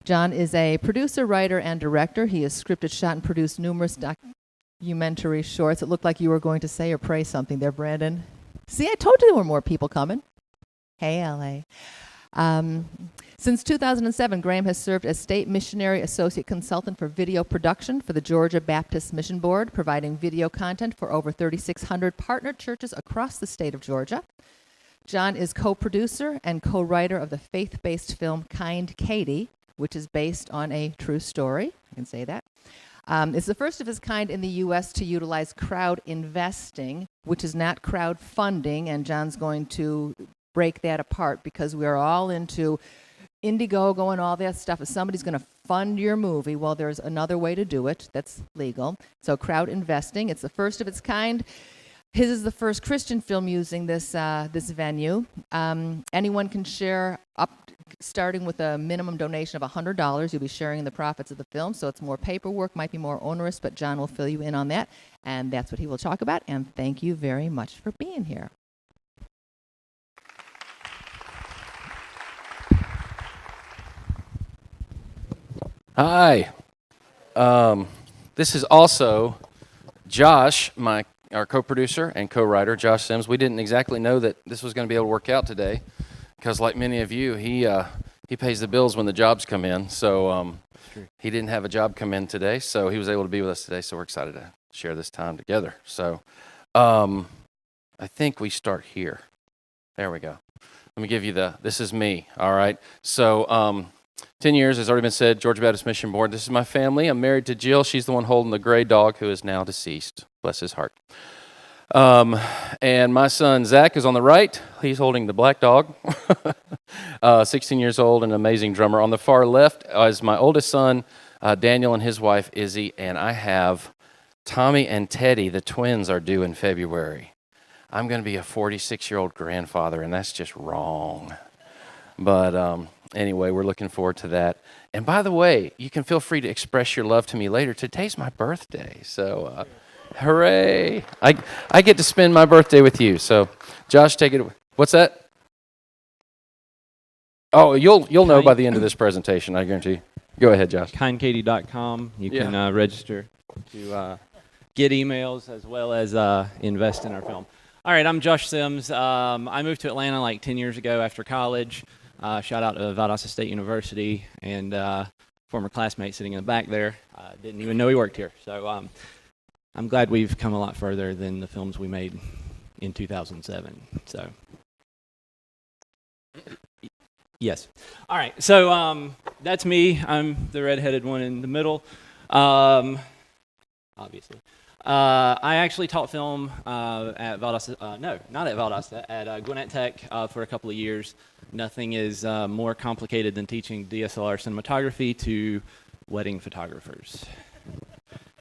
John is a producer, writer, and director. He has scripted, shot, and produced numerous documentary shorts. It looked like you were going to say or pray something there, Brandon. See, I told you there were more people coming. Hey, LA. Since 2007, Graham has served as State Missionary Associate Consultant for Video Production for the Georgia Baptist Mission Board, providing video content for over 3,600 partner churches across the state of Georgia. John is co-producer and co-writer of the faith-based film Kind Katie, which is based on a true story. I can say that. It's the first of its kind in the U.S. to utilize crowd investing, which is not crowdfunding, and John's going to break that apart because we're all into Indiegogo and all that stuff. If somebody's going to fund your movie, well, there's another way to do it that's legal. So crowd investing, it's the first of its kind. His is the first Christian film using this venue. Anyone can share up, starting with a minimum donation of $100. You'll be sharing the profits of the film, so it's more paperwork, might be more onerous, but John will fill you in on that, and that's what he will talk about. And thank you very much for being here. Hi. This is also Josh, our co-producer and co-writer, Josh Sims. We didn't exactly know that this was going to be able to work out today because, like many of you, he pays the bills when the jobs come in. So he didn't have a job come in today, so he was able to be with us today. So we're excited to share this time together. So I think we start here. There we go. Let me give you this is me, all right? So 10 years, as already been said, Georgia Baptist Mission Board. This is my family. I'm married to Jill. She's the one holding the gray dog who is now deceased. Bless his heart. And my son, Zach, is on the right. He's holding the black dog. 16 years old, an amazing drummer. On the far left is my oldest son, Daniel, and his wife, Izzy. And I have Tommy and Teddy. The twins are due in February. I'm going to be a 46-year-old grandfather, and that's just wrong. But anyway, we're looking forward to that. And by the way, you can feel free to express your love to me later. Today's my birthday, so hooray. I get to spend my birthday with you. So, Josh, take it away. What's that? Oh, you'll know by the end of this presentation, I guarantee you. Go ahead, Josh. KindKatie.com. You can register to get emails as well as invest in our film. All right, I'm Josh Sims. I moved to Atlanta like 10 years ago after college. Shout out to Valdosta State University and former classmate sitting in the back there. Didn't even know he worked here. So I'm glad we've come a lot further than the films we made in 2007. So yes. All right. So that's me. I'm the redheaded one in the middle. Obviously. I actually taught film at Valdosta, no, not at Valdosta, at Gwinnett Tech for a couple of years. Nothing is more complicated than teaching DSLR cinematography to wedding photographers.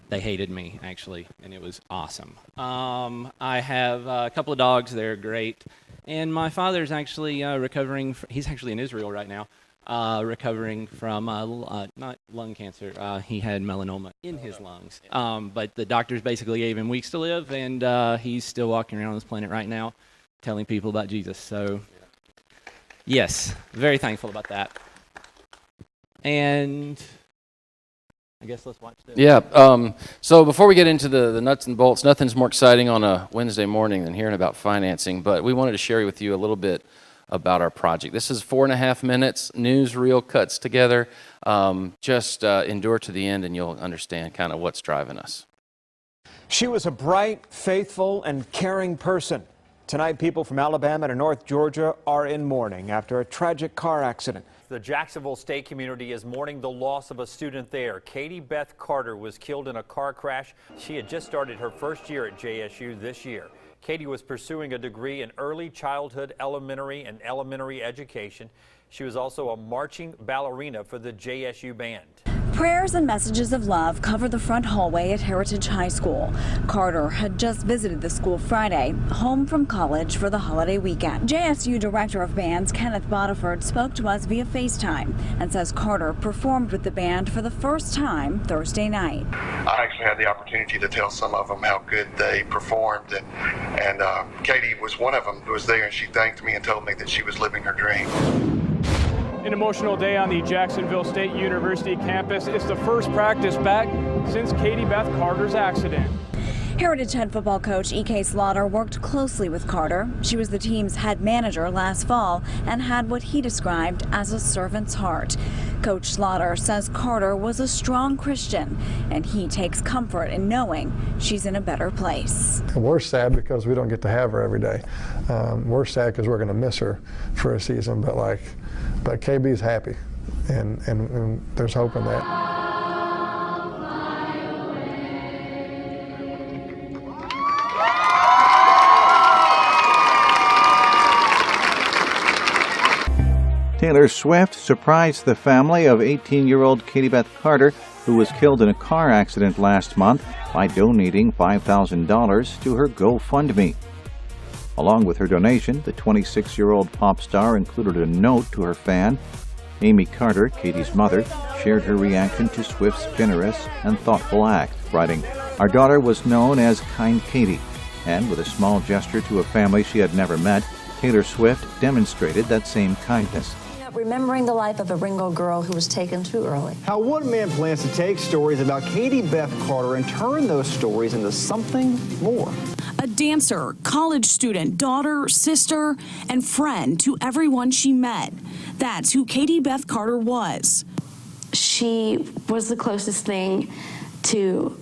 They hated me, actually, and it was awesome. I have a couple of dogs. They're great. And my father's actually recovering. He's actually in Israel right now. Recovering from not lung cancer. He had melanoma in his lungs. But the doctors basically gave him weeks to live, and he's still walking around this planet right now telling people about Jesus. So, yes, very thankful about that. And I guess let's watch this. Yeah, so before we get into the nuts and bolts, nothing's more exciting on a Wednesday morning than hearing about financing, but we wanted to share with you a little bit about our project. This is 4.5 minutes, newsreel cuts together. Just endure to the end and you'll understand kind of what's driving us. She was a bright, faithful, and caring person. Tonight, people from Alabama to North Georgia are in mourning after a tragic car accident. The Jacksonville State community is mourning the loss of a student there. Katie Beth Carter was killed in a car crash. She had just started her first year at JSU this year. Katie was pursuing a degree in early childhood, elementary, and elementary education. She was also a marching ballerina for the JSU band. Prayers and messages of love cover the front hallway at Heritage High School. Carter had just visited the school Friday, home from college for the holiday weekend. JSU Director of Bands Kenneth Bodiford spoke to us via FaceTime and says Carter performed with the band for the first time Thursday night. I actually had the opportunity to tell some of them how good they performed, and Katie was one of them who was there, and she thanked me and told me that she was living her dream. An emotional day on the Jacksonville State University campus. It's the first practice back since Katie Beth Carter's accident. Heritage head football coach E.K. Slaughter worked closely with Carter. She was the team's head manager last fall and had what he described as a servant's heart. Coach Slaughter says Carter was a strong Christian, and he takes comfort in knowing she's in a better place. We're sad because we don't get to have her every day. We're sad because we're going to miss her for a season, but KB's happy, and there's hope in that. Taylor Swift surprised the family of 18-year-old Katie Beth Carter, who was killed in a car accident last month, by donating $5,000 to her GoFundMe. Along with her donation, the 26-year-old pop star included a note to her fan. Amy Carter, Katie's mother, shared her reaction to Swift's generous and thoughtful act, writing, "Our daughter was known as Kind Katie," and with a small gesture to a family she had never met, Taylor Swift demonstrated that same kindness. Remembering the life of a Ringo girl who was taken too early. How one man plans to take stories about Katie Beth Carter and turn those stories into something more. A dancer, college student, daughter, sister, and friend to everyone she met. That's who Katie Beth Carter was. She was the closest thing to,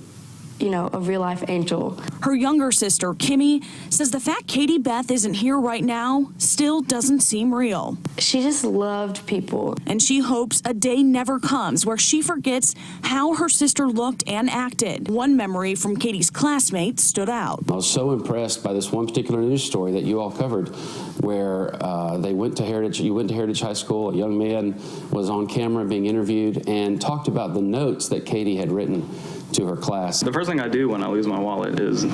a real-life angel. Her younger sister, Kimmy, says the fact Katie Beth isn't here right now still doesn't seem real. She just loved people. And she hopes a day never comes where she forgets how her sister looked and acted. One memory from Katie's classmates stood out. I was so impressed by this one particular news story that you all covered, where you went to Heritage High School. A young man was on camera being interviewed and talked about the notes that Katie had written to her class. The first thing I do when I lose my wallet is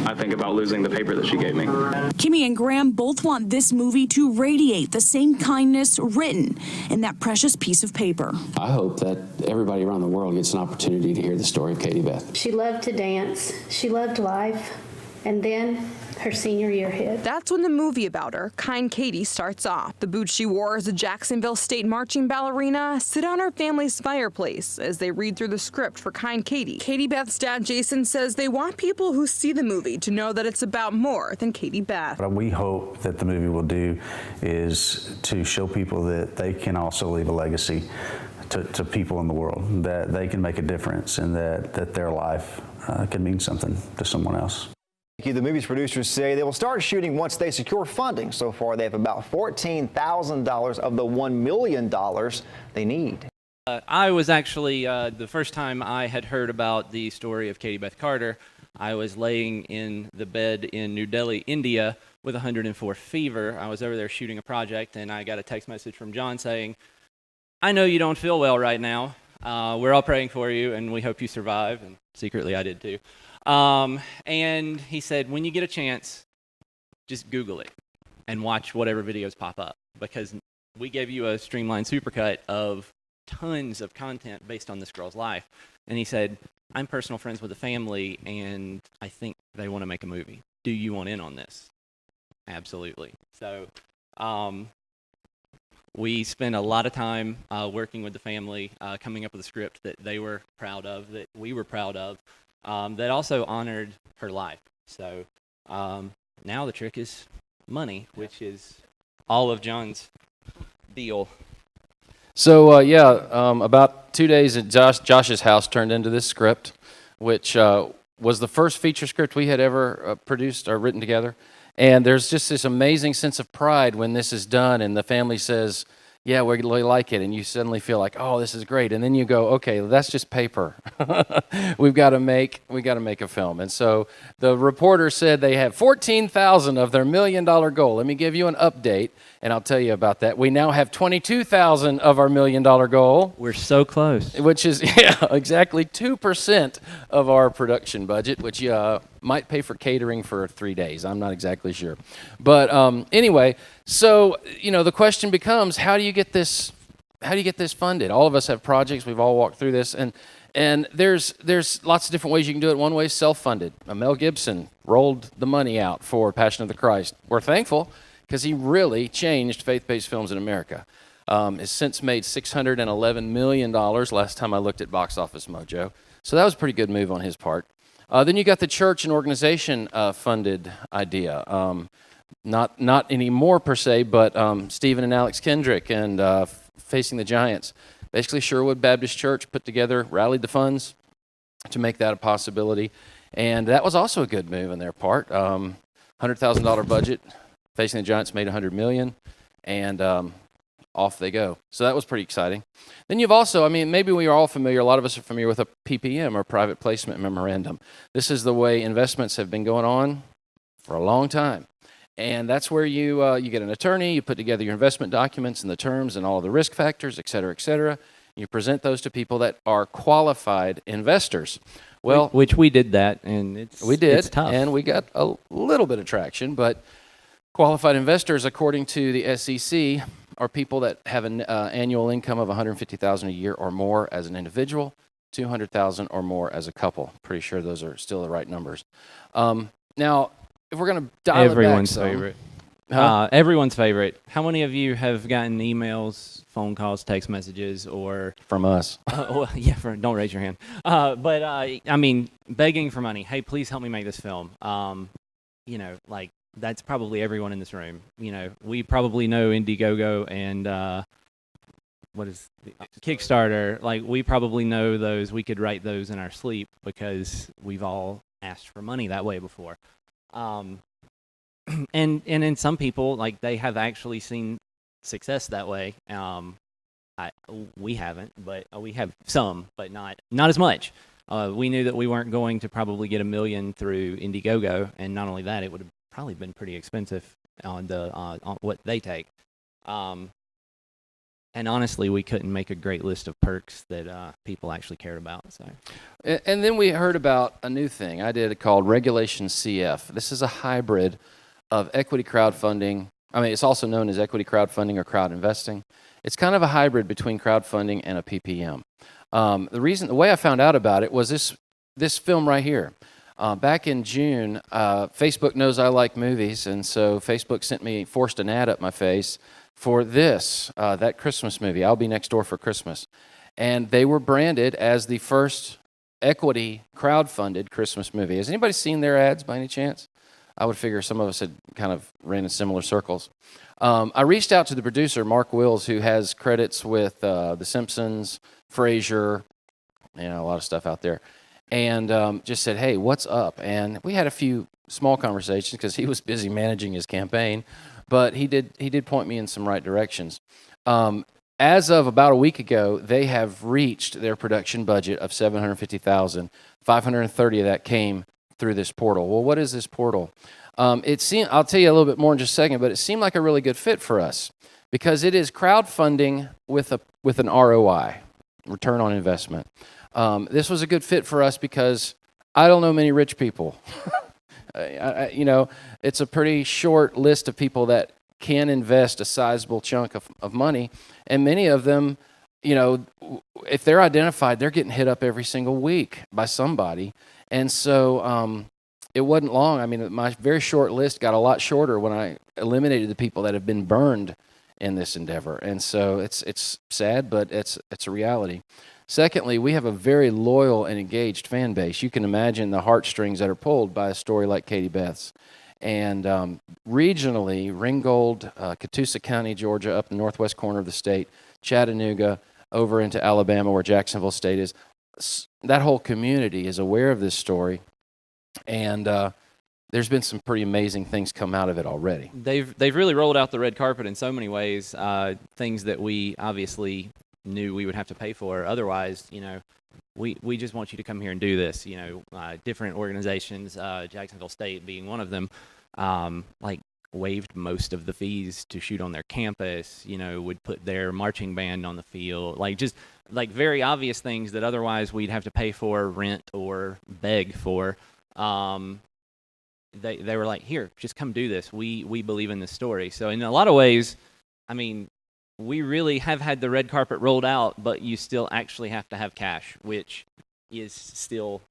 I think about losing the paper that she gave me. Kimmy and Graham both want this movie to radiate the same kindness written in that precious piece of paper. I hope that everybody around the world gets an opportunity to hear the story of Katie Beth. She loved to dance. She loved life. And then her senior year hit. That's when the movie about her, Kind Katie, starts off. The boots she wore as a Jacksonville State marching ballerina sit on her family's fireplace as they read through the script for Kind Katie. Katie Beth's dad, Jason, says they want people who see the movie to know that it's about more than Katie Beth. What we hope that the movie will do is to show people that they can also leave a legacy to people in the world, that they can make a difference, and that their life can mean something to someone else. The movie's producers say they will start shooting once they secure funding. So far, they have about $14,000 of the $1 million they need. I was actually, the first time I had heard about the story of Katie Beth Carter, I was laying in the bed in New Delhi, India, with 104 fever. I was over there shooting a project, and I got a text message from John saying, "I know you don't feel well right now. We're all praying for you, and we hope you survive." And secretly, I did too. And he said, when you get a chance, just Google it and watch whatever videos pop up, because we gave you a streamlined supercut of tons of content based on this girl's life. And he said, I'm personal friends with the family, and I think they want to make a movie. Do you want in on this? Absolutely. So we spent a lot of time working with the family, coming up with a script that they were proud of, that we were proud of, that also honored her life. So now the trick is money, which is all of John's deal. So about 2 days at Josh's house turned into this script, which was the first feature script we had ever produced or written together. And there's just this amazing sense of pride when this is done and the family says, yeah, we really like it, and you suddenly feel like, oh, this is great, and then you go, okay, that's just paper. We've got to make a film. And so the reporter said they have 14,000 of their $1 million goal. Let me give you an update, and I'll tell you about that. We now have 22,000 of our $1 million goal. We're so close. Which is exactly 2% of our production budget, which might pay for catering for 3 days. I'm not exactly sure, but anyway. So, the question becomes, how do you get this funded? All of us have projects. We've all walked through this, and there's lots of different ways you can do it. One way is self-funded. Mel Gibson rolled the money out for Passion of the Christ. We're thankful because he really changed faith-based films in America. Has since made $611 million last time I looked at Box Office Mojo. So that was a pretty good move on his part. Then you got the church and organization funded idea. Not anymore per se, but Stephen and Alex Kendrick and Facing the Giants. Basically, Sherwood Baptist Church put together, rallied the funds to make that a possibility. And that was also a good move on their part. $100,000 budget. Facing the Giants made $100 million, and off they go. So that was pretty exciting. Then you've also, maybe we are all familiar, a lot of us are familiar with a PPM, or private placement memorandum. This is the way investments have been going on for a long time. And that's where you get an attorney, you put together your investment documents and the terms and all the risk factors, et cetera, et cetera. You present those to people that are qualified investors. Well, which we did that, and it's tough. And we got a little bit of traction, but qualified investors, according to the SEC, are people that have an annual income of $150,000 a year or more as an individual, $200,000 or more as a couple. Pretty sure those are still the right numbers. Now, if we're going to dial everyone's it back favorite. Huh? Everyone's favorite. How many of you have gotten emails, phone calls, text messages, or from us? Don't raise your hand. Begging for money. Hey, please help me make this film. That's probably everyone in this room. We probably know Indiegogo and what is Kickstarter. We probably know those. We could write those in our sleep because we've all asked for money that way before. And in some people, they have actually seen success that way. We haven't, but we have some, but not as much. We knew that we weren't going to probably get $1 million through Indiegogo, and not only that, it would have probably been pretty expensive on what they take. And honestly, we couldn't make a great list of perks that people actually cared about. So, and then we heard about a new thing I did called REG-CF. This is a hybrid of equity crowdfunding. It's also known as equity crowdfunding or crowd investing. It's kind of a hybrid between crowdfunding and a PPM. The way I found out about it was this film right here. Back in June, Facebook knows I like movies, and so Facebook forced an ad up my face for that Christmas movie, I'll Be Next Door for Christmas. And they were branded as the first equity crowdfunded Christmas movie. Has anybody seen their ads by any chance? I would figure some of us had kind of ran in similar circles. I reached out to the producer, Mark Wills, who has credits with The Simpsons, Frasier, a lot of stuff out there, and just said, hey, what's up? And we had a few small conversations because he was busy managing his campaign, but he did point me in some right directions. As of about a week ago, they have reached their production budget of $750,000. $530 of that came through this portal. Well, what is this portal? I'll tell you a little bit more in just a second, but it seemed like a really good fit for us because it is crowdfunding with an ROI, return on investment. This was a good fit for us because I don't know many rich people. It's a pretty short list of people that can invest a sizable chunk of money, and many of them, if they're identified, they're getting hit up every single week by somebody. And so it wasn't long. My very short list got a lot shorter when I eliminated the people that have been burned in this endeavor. And so it's sad, but it's a reality. Secondly, we have a very loyal and engaged fan base. You can imagine the heartstrings that are pulled by a story like Katie Beth's. And regionally, Ringgold, Catoosa County, Georgia, up in the northwest corner of the state, Chattanooga, over into Alabama where Jacksonville State is, that whole community is aware of this story. And there's been some pretty amazing things come out of it already. They've really rolled out the red carpet in so many ways, things that we obviously knew we would have to pay for. Otherwise, we just want you to come here and do this. Different organizations, Jacksonville State being one of them, waived most of the fees to shoot on their campus, would put their marching band on the field, very obvious things that otherwise we'd have to pay for, rent, or beg for. They were like, here, just come do this. We believe in this story. So in a lot of ways, we really have had the red carpet rolled out, but you still actually have to have cash, which is still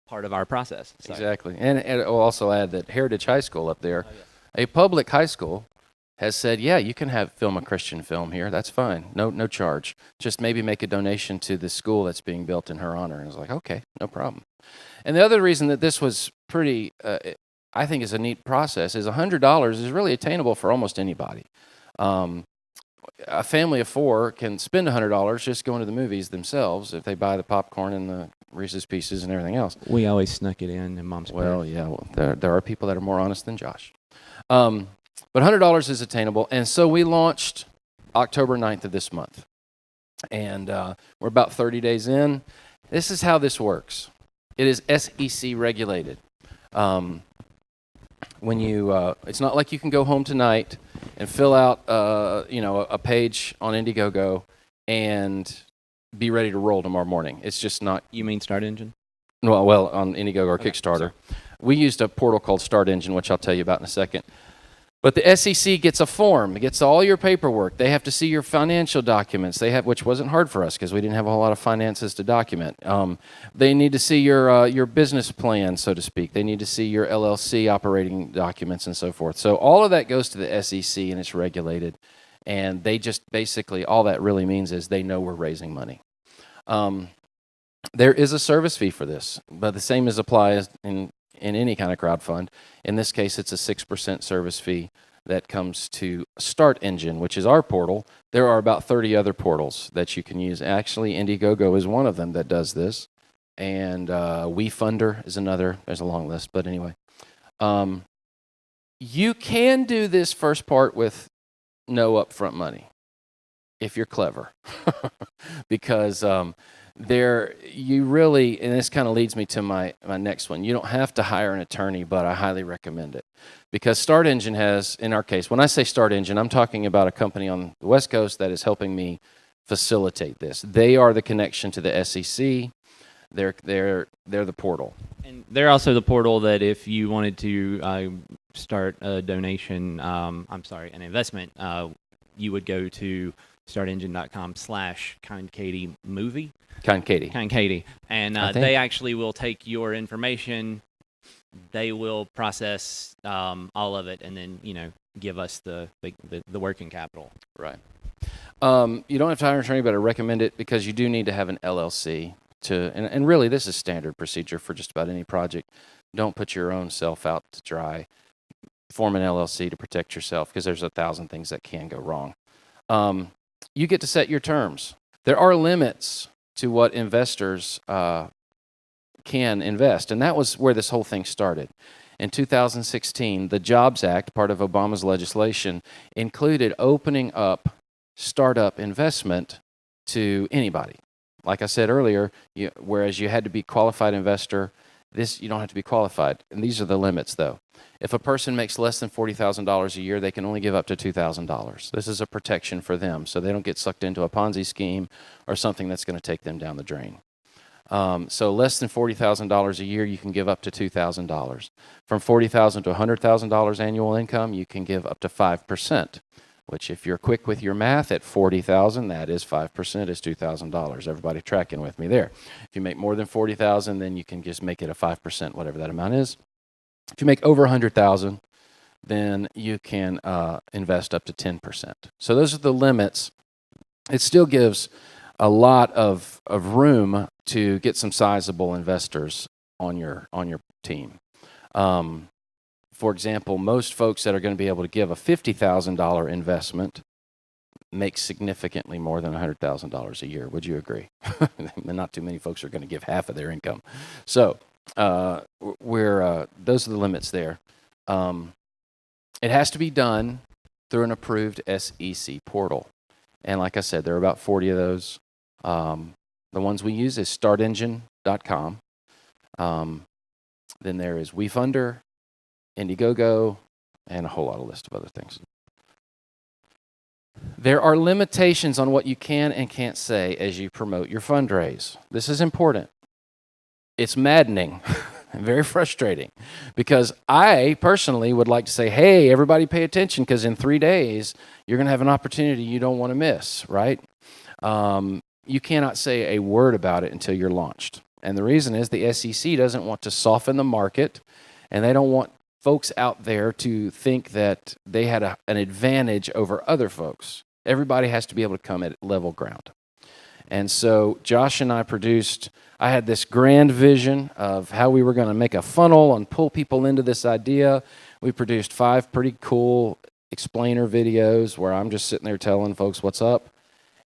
part of our process. So. Exactly. And I'll also add that Heritage High School up there, a public high school, has said, yeah, you can film a Christian film here. That's fine. No charge. Just maybe make a donation to the school that's being built in her honor. And I was like, okay, no problem. And the other reason that this was pretty, I think is a neat process, is $100 is really attainable for almost anybody. A family of 4 can spend $100 just going to the movies themselves if they buy the popcorn and the Reese's Pieces and everything else. We always snuck it in Mom's Well, purse. yeah, there are people that are more honest than Josh. But $100 is attainable, and so we launched October 9th of this month. And we're about 30 days in. This is how this works. It is SEC regulated. When you, it's not like you can go home tonight and fill out, a page on Indiegogo and be ready to roll tomorrow morning. It's just not. You mean Start Engine? Well, on Indiegogo or Okay, Kickstarter. sorry. We used a portal called Start Engine, which I'll tell you about in a second. But the SEC gets a form, gets all your paperwork. They have to see your financial documents. Which wasn't hard for us because we didn't have a whole lot of finances to document. They need to see your business plan, so to speak. They need to see your LLC operating documents and so forth. So all of that goes to the SEC and it's regulated. And they just basically, all that really means is they know we're raising money. There is a service fee for this, but the same as applies in any kind of crowdfund. In this case, it's a 6% service fee that comes to Start Engine, which is our portal. There are about 30 other portals that you can use. Actually, Indiegogo is one of them that does this, and WeFunder is another. There's a long list, but anyway. You can do this first part with no upfront money if you're clever, because you really, and this kind of leads me to my next one. You don't have to hire an attorney, but I highly recommend it. Because Start Engine has, in our case, when I say Start Engine, I'm talking about a company on the West Coast that is helping me facilitate this. They are the connection to the SEC. They're the portal. And they're also the portal that if you wanted to start a donation, an investment, you would go to startengine.com/KindKatieMovie. Kind Katie. Kind Katie. And they actually will take your information. They will process all of it and then, give us the working capital. Right. You don't have to hire an attorney, but I recommend it because you do need to have an LLC and really this is standard procedure for just about any project. Don't put your own self out to dry. Form an LLC to protect yourself because there's 1,000 things that can go wrong. You get to set your terms. There are limits to what investors can invest, and that was where this whole thing started. In 2016, the Jobs Act, part of Obama's legislation, included opening up startup investment to anybody. Like I said earlier, whereas you had to be qualified investor, you don't have to be qualified. And these are the limits, though. If a person makes less than $40,000 a year, they can only give up to $2,000. This is a protection for them, so they don't get sucked into a Ponzi scheme or something that's going to take them down the drain. So less than $40,000 a year, you can give up to $2,000. From $40,000 to $100,000 annual income, you can give up to 5%, which if you're quick with your math, at $40,000, that is 5% is $2,000. Everybody tracking with me there. If you make more than $40,000, then you can just make it a 5%, whatever that amount is. If you make over $100,000, then you can invest up to 10%. So those are the limits. It still gives a lot of room to get some sizable investors on your team. For example, most folks that are going to be able to give a $50,000 investment make significantly more than $100,000 a year. Would you agree? Not too many folks are going to give half of their income. So those are the limits there. It has to be done through an approved SEC portal. And like I said, there are about 40 of those. The ones we use is startengine.com. Then there is WeFunder, Indiegogo, and a whole lot of list of other things. There are limitations on what you can and can't say as you promote your fundraise. This is important. It's maddening and very frustrating because I personally would like to say, hey, everybody pay attention because in 3 days, you're going to have an opportunity you don't want to miss, right? You cannot say a word about it until you're launched. And the reason is the SEC doesn't want to soften the market, and they don't want folks out there to think that they had an advantage over other folks. Everybody has to be able to come at level ground. And so Josh and I had this grand vision of how we were going to make a funnel and pull people into this idea. We produced 5 pretty cool explainer videos where I'm just sitting there telling folks what's up.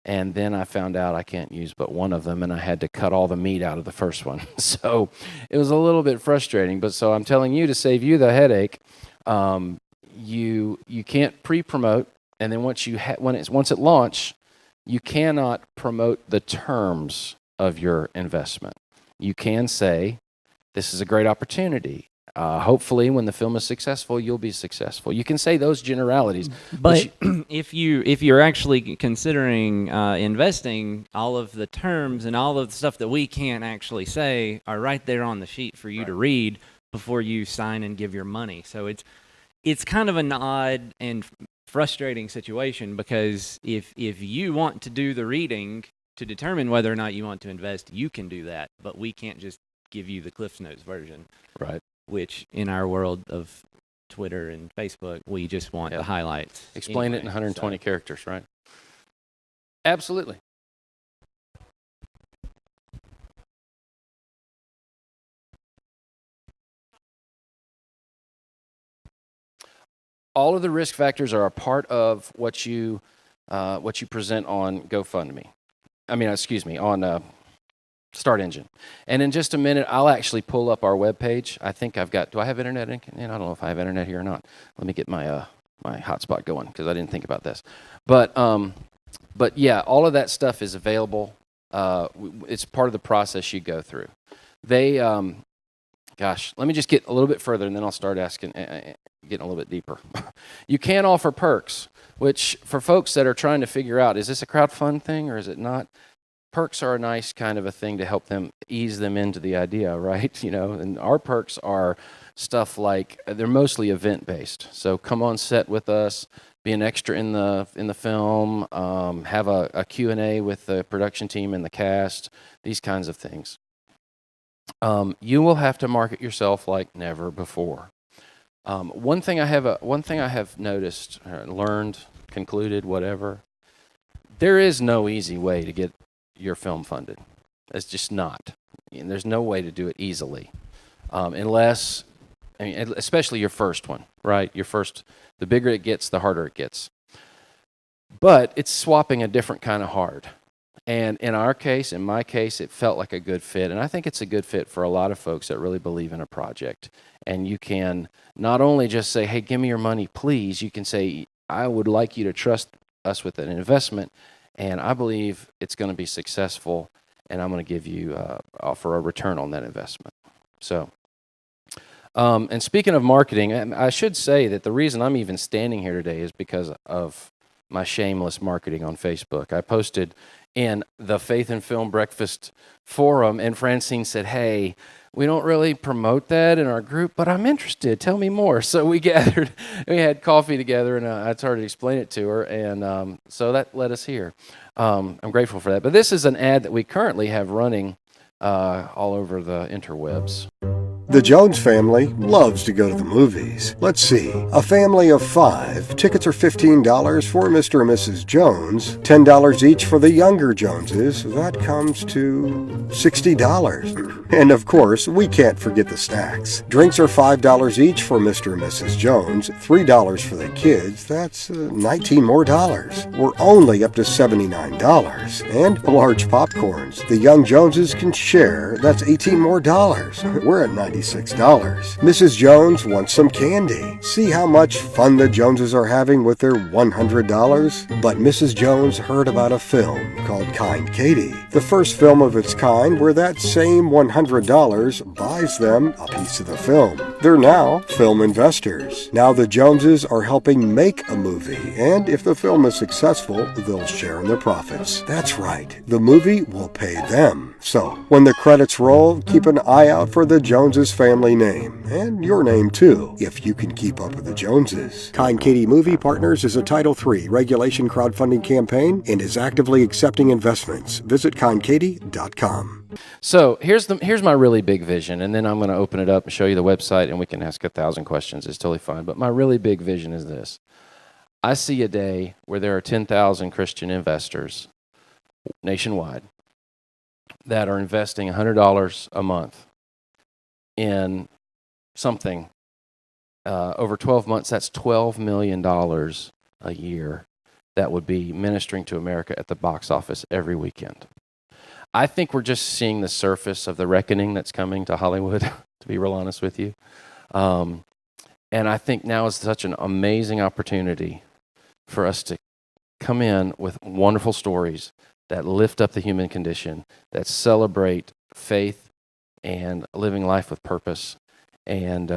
And then I found out I can't use but one of them, and I had to cut all the meat out of the first one. So it was a little bit frustrating. But so I'm telling you, to save you the headache, you can't pre-promote, and then once it launched, you cannot promote the terms of your investment. You can say, this is a great opportunity. Hopefully, when the film is successful, you'll be successful. You can say those generalities. But if you're actually considering investing, all of the terms and all of the stuff that we can't actually say are right there on the sheet for you to read before you sign and give your money. So it's kind of an odd and frustrating situation, because if you want to do the reading to determine whether or not you want to invest, you can do that, but we can't just give you the Cliff Notes version. Right. Which in our world of Twitter and Facebook, we just want the highlights. Explain it in 120 characters, right? Absolutely. All of the risk factors are a part of what you present on GoFundMe. On Start Engine. And in just a minute, I'll actually pull up our webpage. I think do I have internet? I don't know if I have internet here or not. Let me get my my hotspot going, because I didn't think about this. But yeah, all of that stuff is available. It's part of the process you go through. Let me just get a little bit further, and then I'll start getting a little bit deeper. You can offer perks, which for folks that are trying to figure out, is this a crowdfund thing or is it not? Perks are a nice kind of a thing to help them ease them into the idea, right? And our perks are stuff like, they're mostly event-based. So come on set with us, be an extra in the film, have a Q&A with the production team and the cast, these kinds of things. You will have to market yourself like never before. One thing I have noticed, learned, concluded, whatever, there is no easy way to get your film funded. It's just not. And there's no way to do it easily, especially your first one, right? The bigger it gets, the harder it gets. But it's swapping a different kind of hard. And in my case, it felt like a good fit. And I think it's a good fit for a lot of folks that really believe in a project. And you can not only just say, hey, give me your money, please. You can say, I would like you to trust us with an investment, and I believe it's going to be successful, and I'm going to give you offer a return on that investment. So, and speaking of marketing, I should say that the reason I'm even standing here today is because of my shameless marketing on Facebook. I posted in the Faith and Film Breakfast forum, and Francine said, hey, we don't really promote that in our group, but I'm interested. Tell me more. So we gathered, we had coffee together, and I started to explain it to her, and so that led us here. I'm grateful for that. But this is an ad that we currently have running all over the interwebs. The Jones family loves to go to the movies. Let's see. A family of 5. Tickets are $15 for Mr. and Mrs. Jones, $10 each for the younger Joneses. That comes to $60. And of course, we can't forget the snacks. Drinks are $5 each for Mr. and Mrs. Jones, $3 for the kids. That's $19 more. We're only up to $79. And large popcorns. The young Joneses can share. That's $18 more. We're at $96. Mrs. Jones wants some candy. See how much fun the Joneses are having with their $100? But Mrs. Jones heard about a film called Kind Katie, the first film of its kind where that same $100 buys them a piece of the film. They're now film investors. Now the Joneses are helping make a movie, and if the film is successful, they'll share in the profits. That's right, the movie will pay them. So, when the credits roll, keep an eye out for the Joneses Jones's family name, and your name too, if you can keep up with the Joneses. Kind Katie Movie Partners is a Title III regulation crowdfunding campaign and is actively accepting investments. Visit kindkatie.com. So here's my really big vision, and then I'm going to open it up and show you the website, and we can ask 1,000 questions. It's totally fine. But my really big vision is this. I see a day where there are 10,000 Christian investors nationwide that are investing $100 a month in something. Over 12 months, that's $12 million a year that would be ministering to America at the box office every weekend. I think we're just seeing the surface of the reckoning that's coming to Hollywood, to be real honest with you. And I think now is such an amazing opportunity for us to come in with wonderful stories that lift up the human condition, that celebrate faith and living life with purpose. And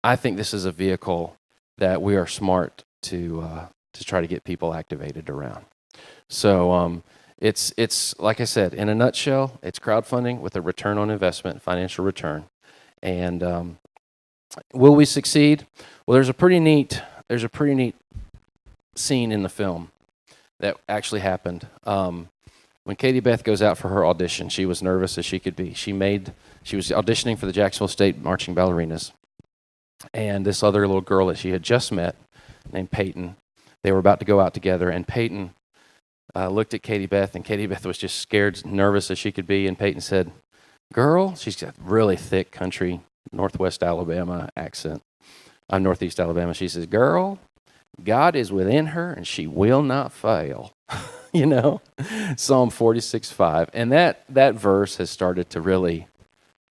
I think this is a vehicle that we are smart to try to get people activated around. So it's like I said, in a nutshell, it's crowdfunding with a return on investment, financial return. And will we succeed? Well, there's a pretty neat scene in the film that actually happened. When Katie Beth goes out for her audition, she was nervous as she could be. She was auditioning for the Jacksonville State Marching Ballerinas. And this other little girl that she had just met, named Peyton, they were about to go out together, and Peyton looked at Katie Beth, and Katie Beth was just scared, nervous as she could be, and Peyton said, "Girl," she's got really thick country, Northwest Alabama accent. I'm Northeast Alabama. She says, "Girl, God is within her, and she will not fail." You know, Psalm 46:5. And that verse has started to really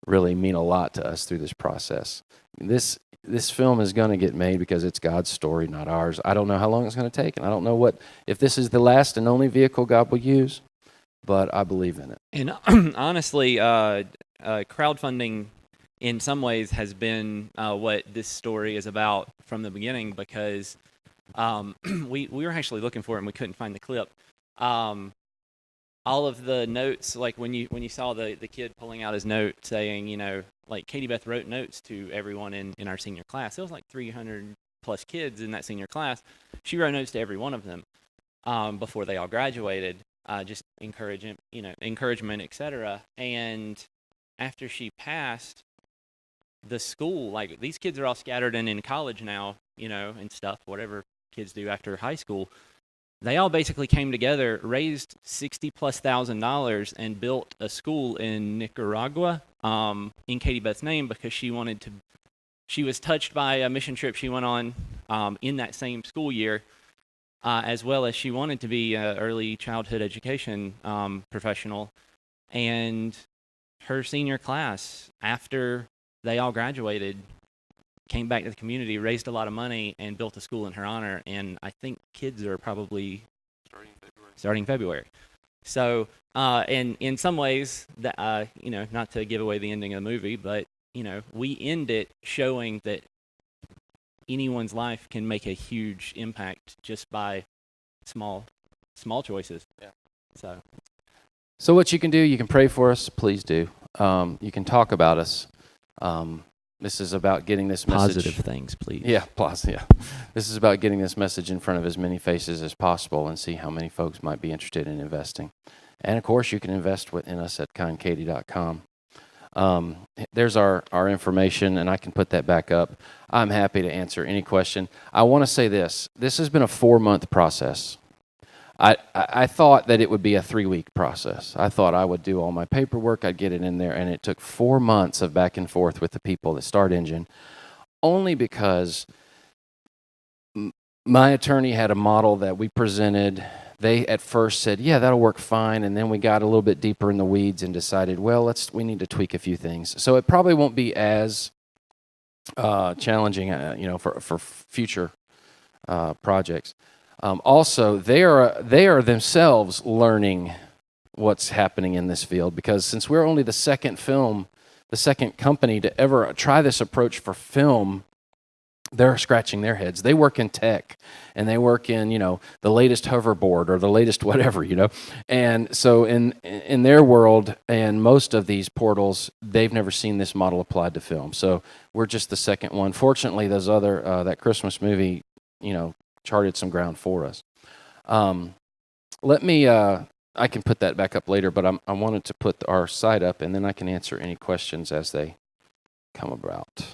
mean a lot to us through this process. This film is going to get made because it's God's story, not ours. I don't know how long it's going to take, and I don't know if this is the last and only vehicle God will use, but I believe in it. And honestly, crowdfunding in some ways has been what this story is about from the beginning, because we were actually looking for it and we couldn't find the clip. All of the notes, like when you saw the kid pulling out his note saying, you know, like Katie Beth wrote notes to everyone in our senior class. There was like 300 plus kids in that senior class. She wrote notes to every one of them before they all graduated, just encouragement, etc. And after she passed, the school, like these kids are all scattered and in college now, you know, and stuff, whatever kids do after high school. They all basically came together, raised $60,000+ and built a school in Nicaragua in Katie Beth's name, because she was touched by a mission trip she went on in that same school year, as well as she wanted to be an early childhood education professional. And her senior class, after they all graduated, came back to the community, raised a lot of money, and built a school in her honor. And I think kids are probably starting February. So, and in some ways, that you know, not to give away the ending of the movie, but you know, we end it showing that anyone's life can make a huge impact just by small choices. Yeah. So what you can do, you can pray for us. Please do. You can talk about us. This is about getting this message. Positive things, please. Yeah, yeah. This is about getting this message in front of as many faces as possible and see how many folks might be interested in investing. And of course, you can invest in us at kindkatie.com. There's our information, and I can put that back up. I'm happy to answer any question. I want to say this. This has been a 4-month process. I thought that it would be a 3-week process. I thought I would do all my paperwork, I'd get it in there, and it took 4 months of back and forth with the people at Start Engine, only because my attorney had a model that we presented. They at first said, yeah, that'll work fine, and then we got a little bit deeper in the weeds and decided, well, we need to tweak a few things. So it probably won't be as challenging, for future projects. Also, they are themselves learning what's happening in this field, because since we're only the second company to ever try this approach for film, they're scratching their heads. They work in tech, and they work in, the latest hoverboard or the latest whatever, And so in their world, and most of these portals, they've never seen this model applied to film. So we're just the second one. Fortunately, those other that Christmas movie, charted some ground for us. Let me. I can put that back up later, but I wanted to put our site up, and then I can answer any questions as they come about.